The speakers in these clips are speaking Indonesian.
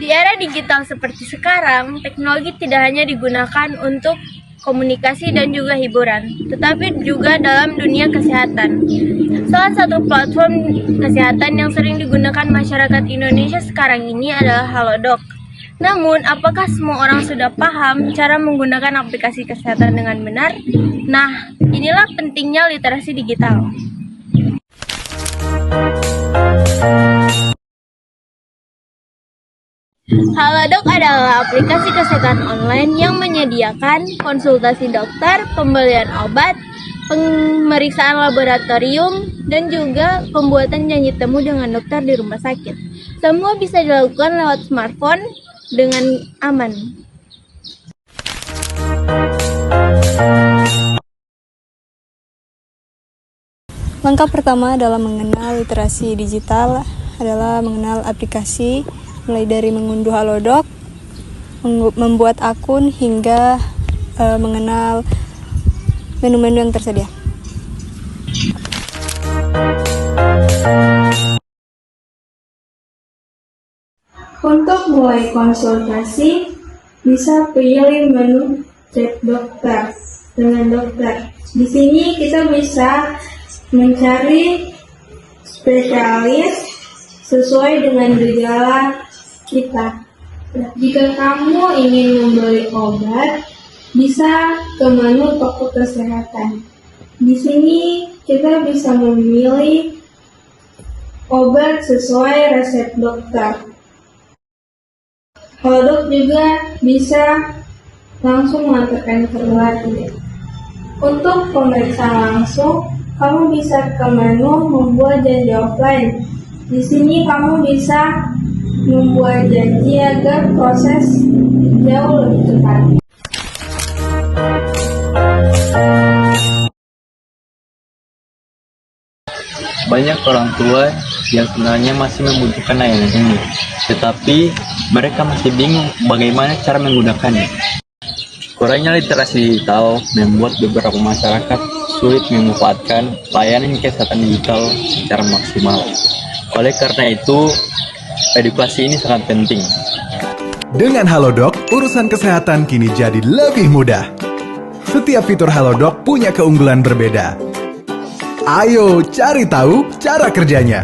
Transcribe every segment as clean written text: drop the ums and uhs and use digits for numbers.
Di era digital seperti sekarang, teknologi tidak hanya digunakan untuk komunikasi dan juga hiburan, tetapi juga dalam dunia kesehatan. Salah satu platform kesehatan yang sering digunakan masyarakat Indonesia sekarang ini adalah Halodoc. Namun, apakah semua orang sudah paham cara menggunakan aplikasi kesehatan dengan benar? Nah, inilah pentingnya literasi digital. Halodoc adalah aplikasi kesehatan online yang menyediakan konsultasi dokter, pembelian obat, pemeriksaan laboratorium, dan juga pembuatan janji temu dengan dokter di rumah sakit. Semua bisa dilakukan lewat smartphone dengan aman. Langkah pertama dalam mengenal literasi digital adalah mengenal aplikasi, mulai dari mengunduh Halodoc, membuat akun, hingga mengenal menu-menu yang tersedia. Untuk mulai konsultasi, bisa pilih menu cek dokter dengan dokter. Di sini kita bisa mencari spesialis sesuai dengan gejala kita. Jika kamu ingin membeli obat, bisa ke menu toko kesehatan. Di sini kita bisa memilih obat sesuai resep dokter. Halodoc juga bisa langsung mengantarkan ke luar. Untuk pemeriksaan langsung, kamu bisa ke menu membuat janji offline. Di sini kamu bisa membuat janji agar proses jauh lebih cepat. Banyak orang tua yang sebenarnya masih membutuhkan layanan ini, tetapi mereka masih bingung bagaimana cara menggunakannya. Kurangnya literasi digital membuat beberapa masyarakat sulit memanfaatkan layanan kesehatan digital secara maksimal. Oleh karena itu, edukasi ini sangat penting. Dengan Halodoc, urusan kesehatan kini jadi lebih mudah. Setiap fitur Halodoc punya keunggulan berbeda. Ayo cari tahu cara kerjanya.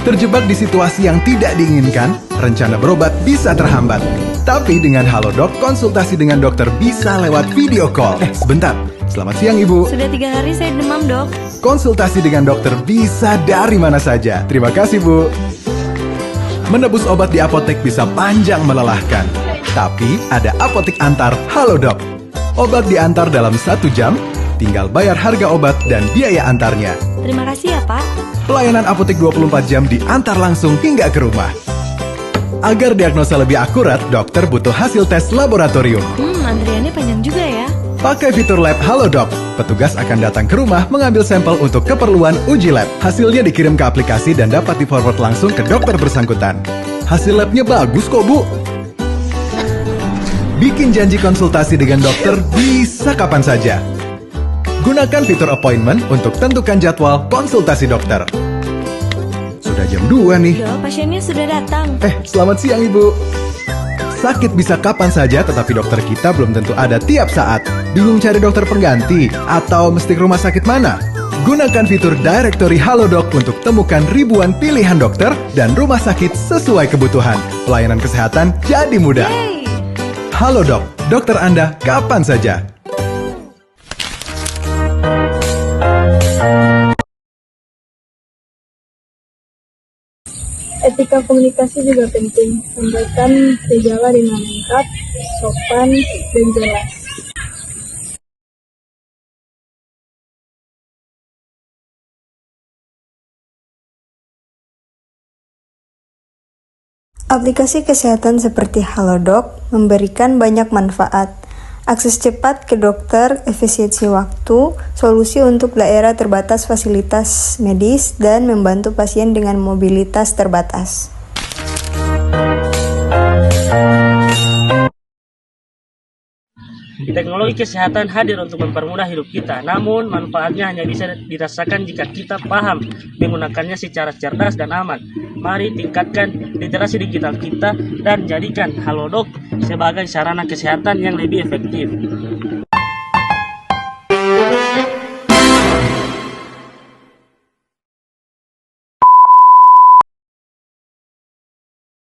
Terjebak di situasi yang tidak diinginkan, rencana berobat bisa terhambat. Tapi dengan Halodoc, konsultasi dengan dokter bisa lewat video call. Sebentar. Selamat siang, Ibu. Sudah 3 hari saya demam, Dok. Konsultasi dengan dokter bisa dari mana saja. Terima kasih, Bu. Menebus obat di apotek bisa panjang melelahkan. Tapi ada apotek antar Halodoc. Obat diantar dalam 1 jam, tinggal bayar harga obat dan biaya antarnya. Terima kasih ya, Pak. Pelayanan apotek 24 jam diantar langsung hingga ke rumah. Agar diagnosa lebih akurat, dokter butuh hasil tes laboratorium. Antriannya panjang juga ya. Pakai fitur lab Halodoc, petugas akan datang ke rumah mengambil sampel untuk keperluan uji lab. Hasilnya dikirim ke aplikasi dan dapat di-forward langsung ke dokter bersangkutan. Hasil labnya bagus kok, Bu. Bikin janji konsultasi dengan dokter bisa kapan saja. Gunakan fitur appointment untuk tentukan jadwal konsultasi dokter. Sudah jam 2 nih. Dok, pasiennya sudah datang. Selamat siang, Ibu. Sakit bisa kapan saja, tetapi dokter kita belum tentu ada tiap saat. Bingung cari dokter pengganti? Atau mesti ke rumah sakit mana? Gunakan fitur Directory Halodoc untuk temukan ribuan pilihan dokter dan rumah sakit sesuai kebutuhan. Pelayanan kesehatan jadi mudah. Halodoc, dokter Anda kapan saja. Etika komunikasi juga penting. Sampaikan gejala dengan lengkap, sopan, dan jelas. Aplikasi kesehatan seperti Halodoc memberikan banyak manfaat. Akses cepat ke dokter, efisiensi waktu, solusi untuk daerah terbatas fasilitas medis, dan membantu pasien dengan mobilitas terbatas. Teknologi kesehatan hadir untuk mempermudah hidup kita, namun manfaatnya hanya bisa dirasakan jika kita paham menggunakannya secara cerdas dan aman. Mari tingkatkan literasi digital kita dan jadikan Halodoc sebagai sarana kesehatan yang lebih efektif.